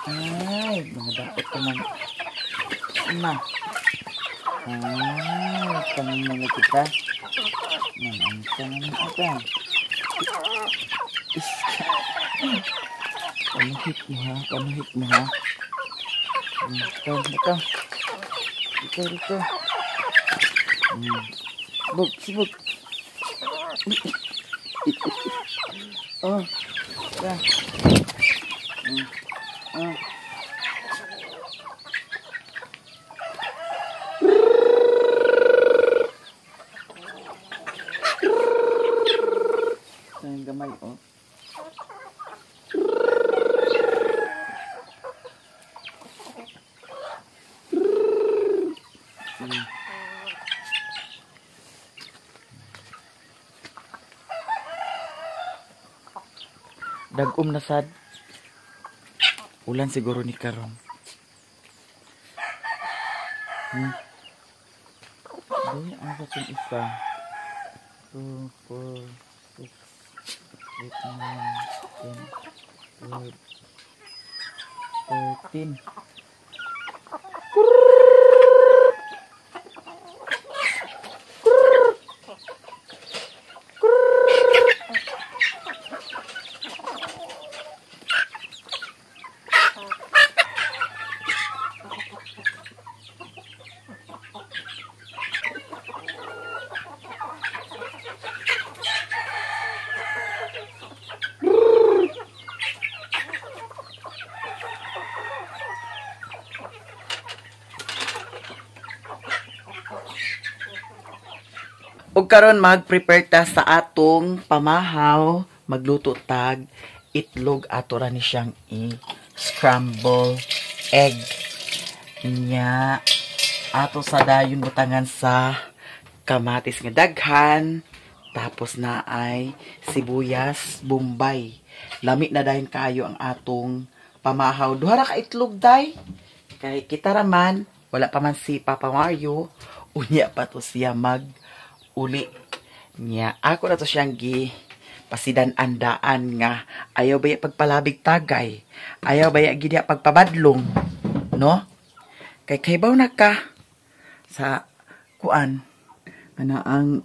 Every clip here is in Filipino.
Ay, mga dapat naman. Na. Ay, tanong mga kita. Nananta naman ata. Panuhit mo ha, panuhit mo ha. Ito, ito. Ito, ito. Sibog, sibog. Oh, ya. Ang gamay, oh. Dagom na sad. Ulan siguro ni karon. Dili ang katong isa. 2, 4, 6, 8, 9, 10, 12, 13. Ug karon mag-prepare ta sa atong pamahaw, magluto tag itlog ato ra ni siyang i-scramble egg. Nya ato sa dayon butangan sa kamatis nga daghan, tapos na ay sibuyas, bombay. Lami na dayon kayo ang atong pamahaw. Duha ra ka itlog day. Kay kita raman wala pa man si Papa Mario, unya pa to siya mag uli niya. Ako na to siyang pasidan-andaan nga ayaw baya pagpalabig tagay, ayaw baya gidya pagpabadlong, no? Kay kaybaw na ka sa kuan ana ang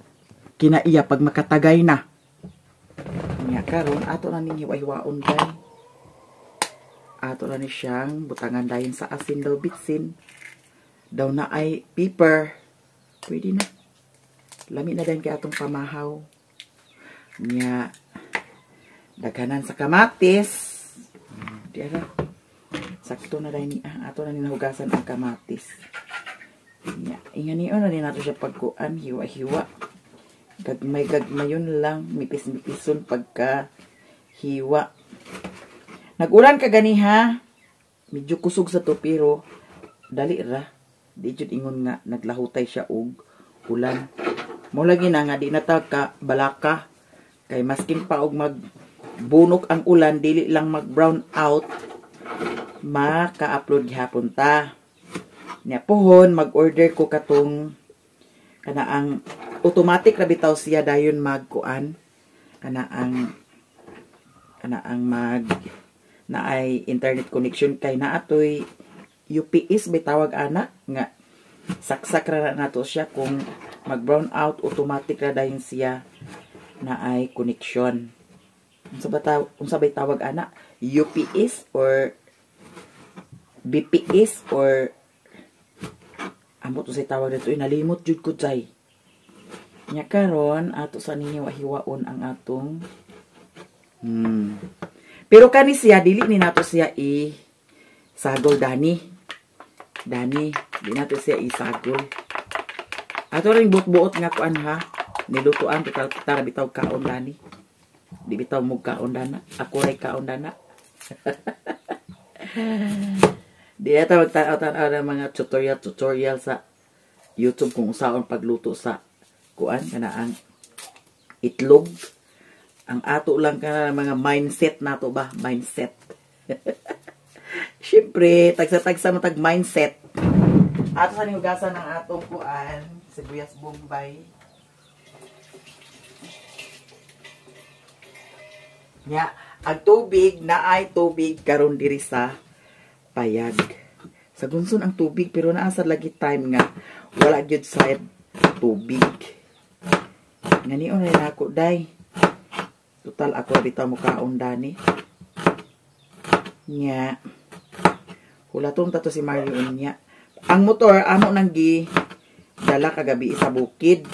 kinaiya pag makatagay na niya. Karon ato na ninyo aywaon day, ato na ni siyang butangan dayon sa asin daw bitsin daw na ay pepper, pwede na. Lami na din kay atong pamahaw. Nya daghanan sa kamatis. Diara. Sakto na din ato na nahugasan ang kamatis. Nya ingani na din nato siya pagkuan, hiwa-hiwa. Gagmay-gagmayon lang, mipis-mipison pagka hiwa. Nagulan ka gani ha. Medyo kusog sa to pero dali ra. Di jud ingon nga naglahutay siya og ulan. Mo lagi na nga di natag ka balaka kay maskin pa og magbunok ang ulan dili lang mag brown out maka-upload gihapon ta. Nya pohon mag-order ko katong kanaang automatic ra bitaw siya dayon magkuan kanaang mag na ay internet connection kay naatoy UPS bitawag ana nga saksak ra nato siya kung mag brown out automatic ra dayon siya na ay connection. Unsa bay tawag ana? UPS or BPS or amo to say tawag dito, nalimot jud ko jay. Nya karon ato sa ninyo hiwaon ang atong pero kani siya dili ni nato siya sagol dani di nato siya isagol. Ato ring buot-buot nga kuan ha. Nilutuan kita bitaw kaon dani. Di bitaw mo kaon dana. Ako ray kaon dana. Di ata magtanaw mga tutorial sa YouTube kung usaon pagluto sa kuan kana ang itlog. Ang ato lang kana mga mindset nato ba? Mindset. Siyempre, tagsa-tagsa mo tag mindset. Ato sa hugasan ng atong kuan, sibuyas bombay. Nya, ang tubig na ay tubig karon diri sa payag. Sa gunson ang tubig pero naa sa lagi time nga wala gyud sa tubig. Nganion rin ako day. Total ako bitaw mo kaon dani. Nya. Hulaton ta to si Mario niya. Ang motor amo nang gi dala kagabi sa bukid.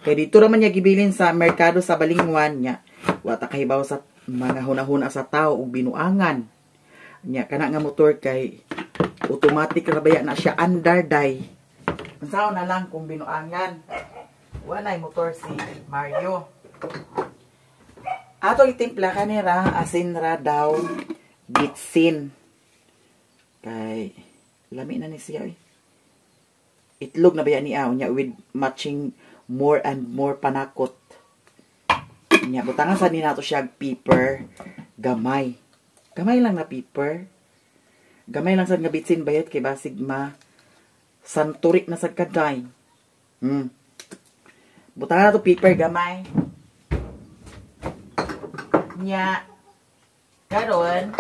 Kay dito raman niya gibilin sa merkado sa Balingwan niya. Wa ta kahibaw sa mga hunahuna sa tao ug binuangan. Nya kana nga motor kay automatic ra baya na siya andar day. Unsaon na lang kung binuangan. Walay motor si Mario. Ato itimpla kanira asin ra daw bitsin. Kay lami na ni siya. Itlog na baya ni aw nya with matching more and more panakot. Nya butangan sa ni nato siya pepper gamay. Gamay lang na pepper. Gamay lang sad nga bitsin bayat kay basig ma santurik na sad kaday. Butangan na to pepper gamay. Nya karon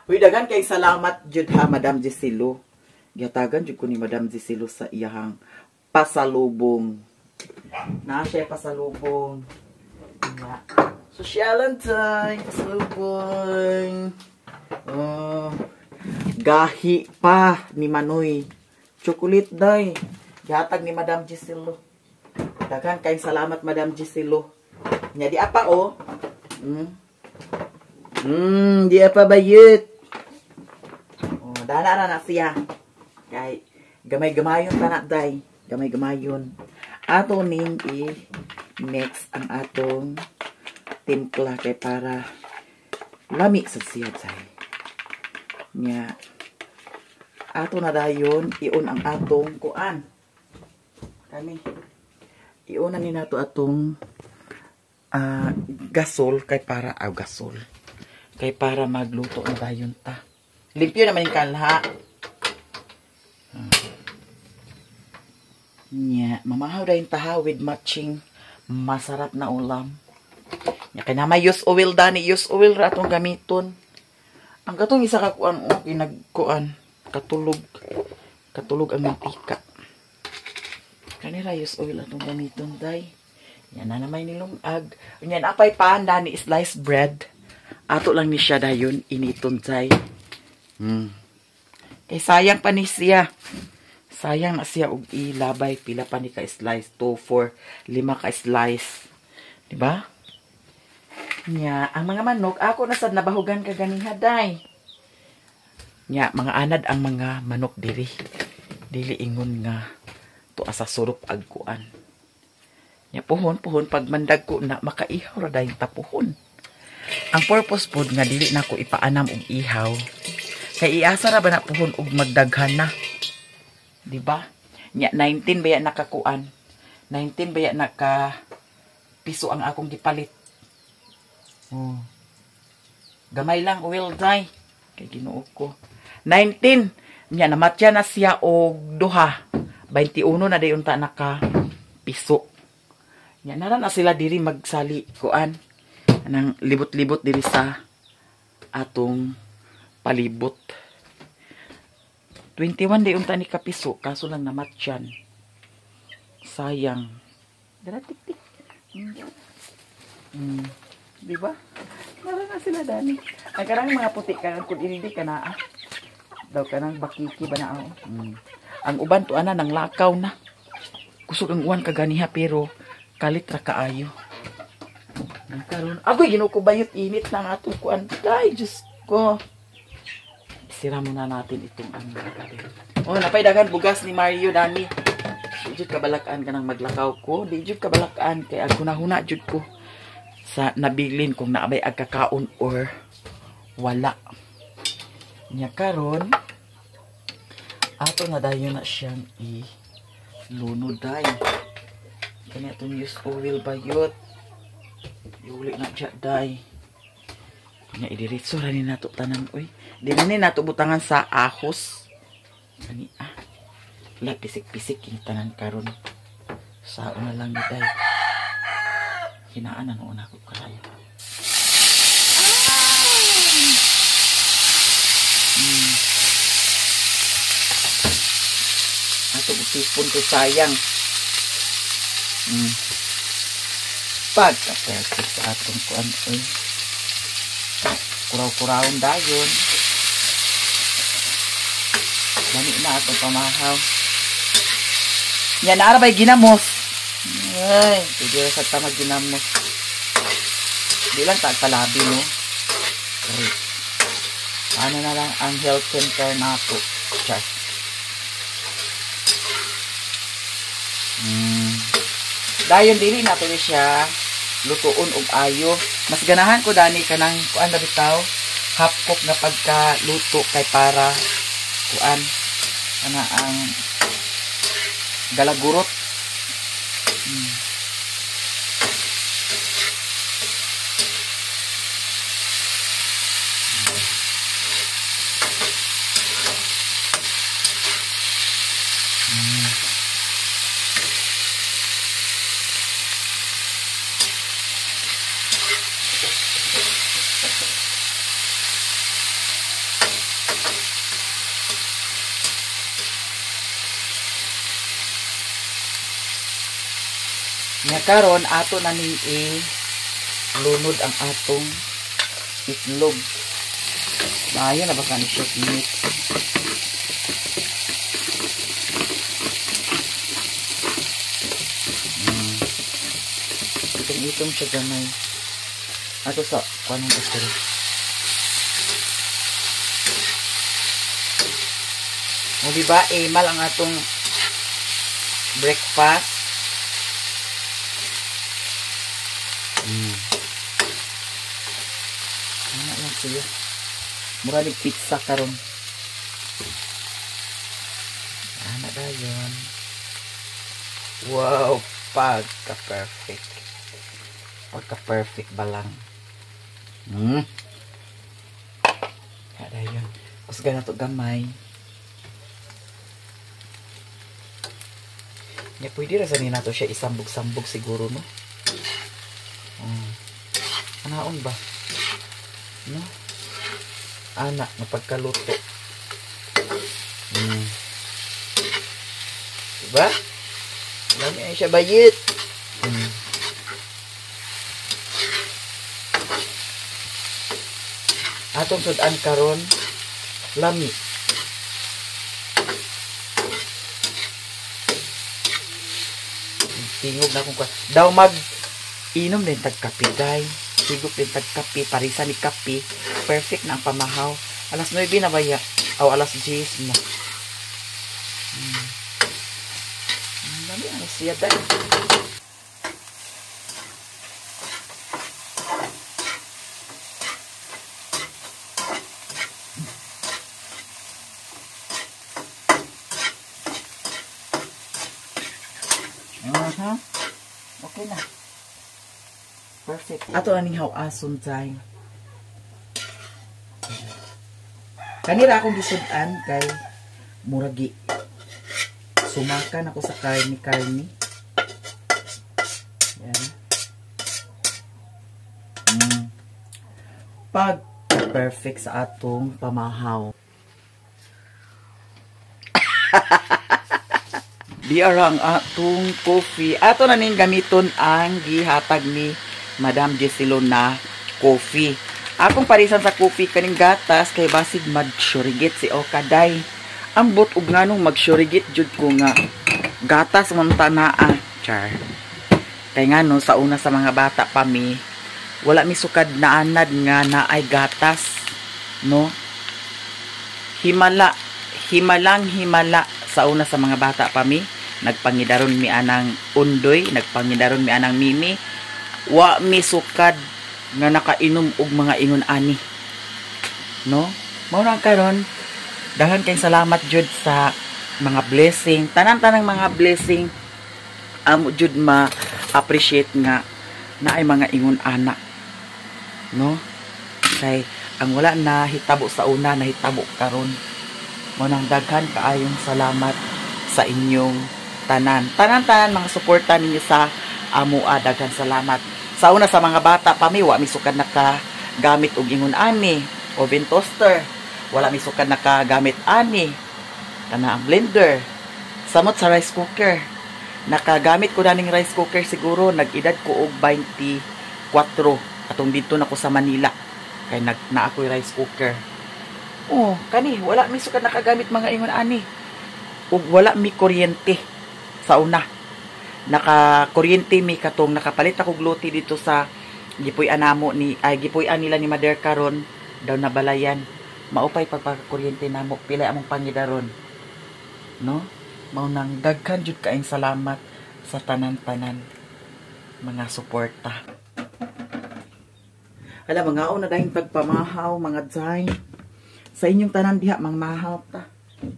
uy dagan kay salamat jud ha Madam Gisilo. Gihatagan jud ko ni Madam Gisilo sa iyahang pasalubong. Na siya pasalubong. Nya sosyalan time pasalubong. Oh, gahi pa ni Manoy. Chocolate day. Gihatag ni Madam Gisilo. Dagan kay salamat Madam Gisilo. Nya di apa oh. Di apa bayut. Oh, dana na siya. Kay gamay-gamayon ta na day. Gamay-gamayon. Ato ning next ang atong timpla kay para lami sa siya day. Nya ato na dayon iun ang atong kuan. Kani iunan ni nato atong gasol kay para gasol kay para magluto na dayon ta. Limpyo naman yung kalha. Nya mamahaw dayon taha with matching masarap na ulam. Nya kay na may use oil dani, use oil ra atong gamiton. Ang katong isa ka kuan kinagkuan katulog ang mantika. Kanira use oil atong gamiton day. Yan na naman nilungag. Yan apay panda ni sliced bread. Ato lang ni siya dayon initon day. Kay sayang pa ni siya. Sayang na siya og ilabay pila pa ni ka slice 2 4 5 ka slice. Di ba? Nya ang mga manok ako na sad nabahugan ka ganiha day. Nya mga anad ang mga manok diri. Dili ingon nga tuwa sa surup agkuan. Nya puhon pag mandag ko na makaihaw ra dayon tapuhon. Ang purpose pod nga dili nako ipaanam og ihaw. Kay iasa ra ba na puhon og magdaghan na. Di ba? Nya 19 baya nakakuan. 19 baya naka piso ang akong gipalit. Oh. Gamay lang oil dry. Kay Ginoo ko. 19 nya namatya na siya og duha. 21 na dayon ta naka piso. Nya nara na sila diri magsali kuan nang libot-libot diri sa atong palibot. 21 dayon ta ni kapiso kaso lang namatyan. Sayang. Dara tik-tik. Di ba? Nara na sila dani. Ay karang mga puti karang kun hindi ka na daw kanang bakiki ba na ang uban to ana nang lakaw na. Kusog ang uwan kaganiha pero kalit ra kaayo. Nagkaroon. Aboy, ginuko bayot init na nga itong kuan. Ay, Diyos ko. Isira muna natin itong ano. Oh, napaydagan bugas ni Mario, Dani. Di jud kabalakaan ka nang maglakaw ko. Di jud kabalakaan. Kaya aguna-huna jud ko sa nabilin kung naabay agkakaon or wala. Nya karon ato na dayon na siyang ilunod dayon. Kanya itong use oil bayot. Yuli na dyan, day. Kanya idiritso rin nato tanan. Uy, di na nato butangan sa ahos. Kani, wala, pisik-pisik yung tanan karon. Sao na lang ni day. Hinaan na noon ako karayo. itipon to sayang. Pagka-perfect sa atong kuan oy. Kuraw-kurawon dayon. Dami na atong pamahaw. Yan, naarabay ginamos. Ay, hindi sa tamag ginamos. Di lang tagpalabi, no? Correct. Ano na lang ang health center nato. Char. Dayon dili nato ni siya lutuon og ayo. Mas ganahan ko dani kanang kuan na bitaw, half cook na pagka-luto kay para kuan ana ang galagurot. Nga karon ato na ni lunod ang atong itlog. Maayo na ba ka ni siya mix? Itong siya gamay. Ato sa kuan ng gusto. O diba, mal ang atong breakfast. Ano lang siya. Muralig pizza karon. Ano ba yun? Wow, pagka-perfect. Pagka-perfect ba lang? Ano yun? Kusga na to gamay. Ya, pwede rasanin na to siya isambog-sambog siguro, no? Anaon ba? No? Anak na pagkaluto. Diba? Alam niya siya bayit. Atong sudan karon lami. Tingog na kung daw mag inom din tagkape day. Sigop din tagkape, parisa ni kape. Perfect na ang pamahaw. Alas 9 na ba ya? O alas 10 na. Dami ang siya day. Okay na. Perfect. Ato aning hawason tay. Kanira akong gisudan kay muragi. Sumakan ako sa karni. Yan. Pag perfect sa atong pamahaw. Di arang atong coffee. Ato na ning gamiton ang gihatag ni Madam Jesilo na coffee. Akong parisan sa coffee kaning gatas kay basig magsurigit si Okaday. Ambot ug nganong magsurigit jud ko nga gatas man tanaa. Char. Kay ngano sa una sa mga bata pa mi, wala mi sukad na anad nga naay gatas, no? Himala sa una sa mga bata pa mi. Nagpangidaron mi anang undoy, nagpangidaron mi anang mimi. Wa mi sukad nga nakainom og mga ingon ani. No? Mao na karon, daghan kay salamat jud sa mga blessing, tanan-tanang mga blessing amo jud ma-appreciate nga naay mga ingon anak. No? Kay ang wala na hitabo sa una nahitabo karon. Mao nang daghan kaayong salamat sa inyong tanan mga suporta ninyo sa amua. Daghan salamat. Sa una sa mga bata pa mi, wa mi sukad nakagamit og ingon ani oven toaster, wala mi sukad nakagamit ani kana ang blender. Samot sa rice cooker. Nakagamit ko daning rice cooker siguro nag-edad ko og 24 atong dito na ko sa Manila. Kay na ako'y rice cooker. Oh, kani wala mi sukad nakagamit mga ingon ani. Ug wala mi kuryente sa una. Naka-kuryente mi katong nakapalit ako gluti dito sa gipuy-an nila ni Mother karon daw na balayan. Maupay pagpakakuryente namo pila among pangidaron. No? Mao nang daghan jud kaayong salamat sa tanan-tanan mga suporta. Hala mga una dahil pagpamahaw mga dzay. Sa inyong tanan diha mangmahaw ta.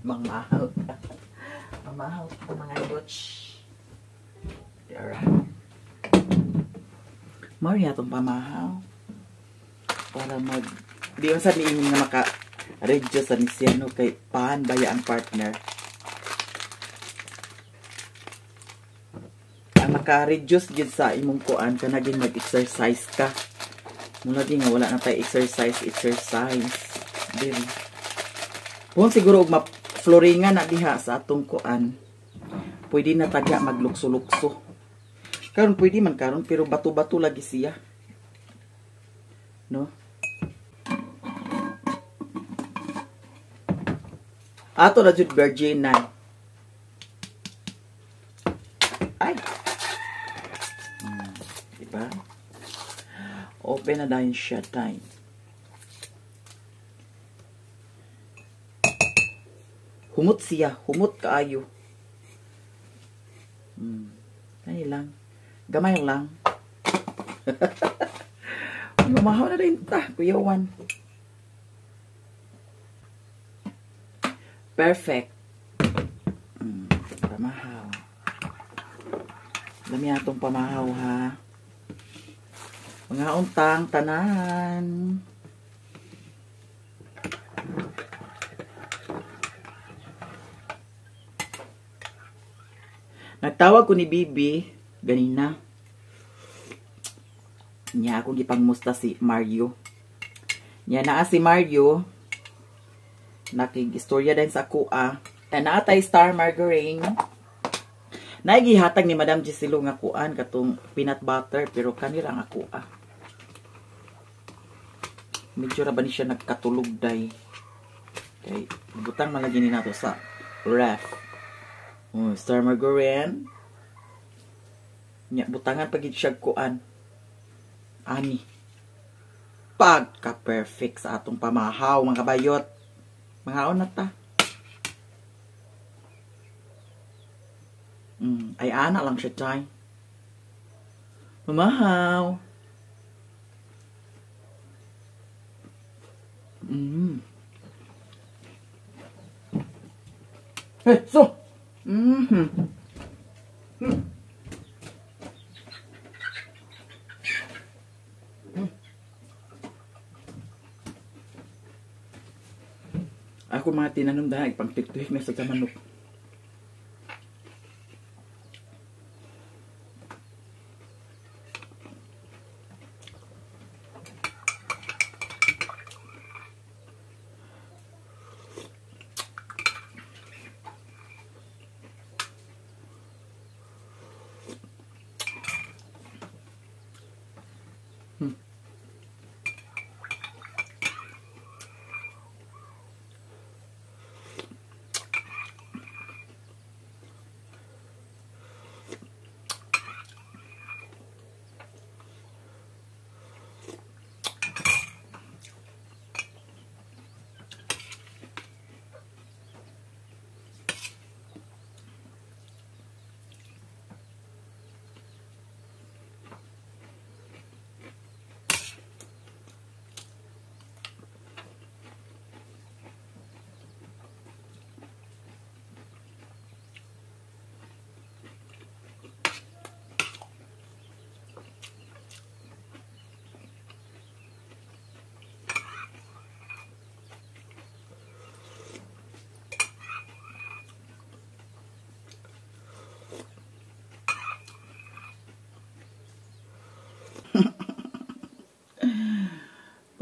Mangmahaw ta. Mangmahaw ta mga dutch. Dara. Mao niya tong pamahaw. Para mag di sa niingon nga maka reduce sa nisyano kay paan baya ang partner. Maka-reduce gid sa imong kuan ka naging mag-exercise ka. Mula di nga wala na tayo exercise. Dili. Kung siguro og ma-floringan na diha sa atong kuan, pwede na tagya maglukso-lukso. Karon pwede man karon pero bato-bato lagi siya. No? Ato na jud virgin na. Ay. Diba? Open na dahil siya time. Humot siya. Humot kaayo. Ay lang. Gamay lang. Lumahaw na rin ta. Kuyawan. Perfect. Pamahaw. Dami atong pamahaw ha. Mga untang tanan. Nagtawag ko ni Bibi ganina. Niya ako gipangmusta si Mario. Niya naa si Mario. Nakig-istorya din sa kuha. Naatay Star Margarine. Naigihatag ni Madam Giselo nga kuan katong peanut butter pero kanila nga kuha. Medyo ra ba ni siya nagkatulog day. Okay, butang malagi ni nato sa ref. Oh, Star Margarine. Nya butangan pagid siya kuan. Ani. Pagka-perfect sa atong pamahaw mga bayot. Mga na ta. Ay ana lang siya tay. Mamahaw. Hey, so. Ako mga tinanong dahil pang tiktik na sa manok.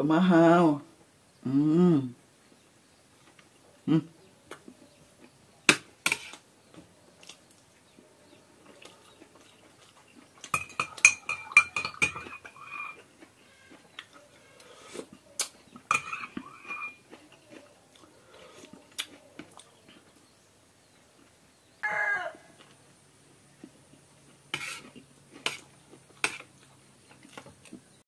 Pamahaw.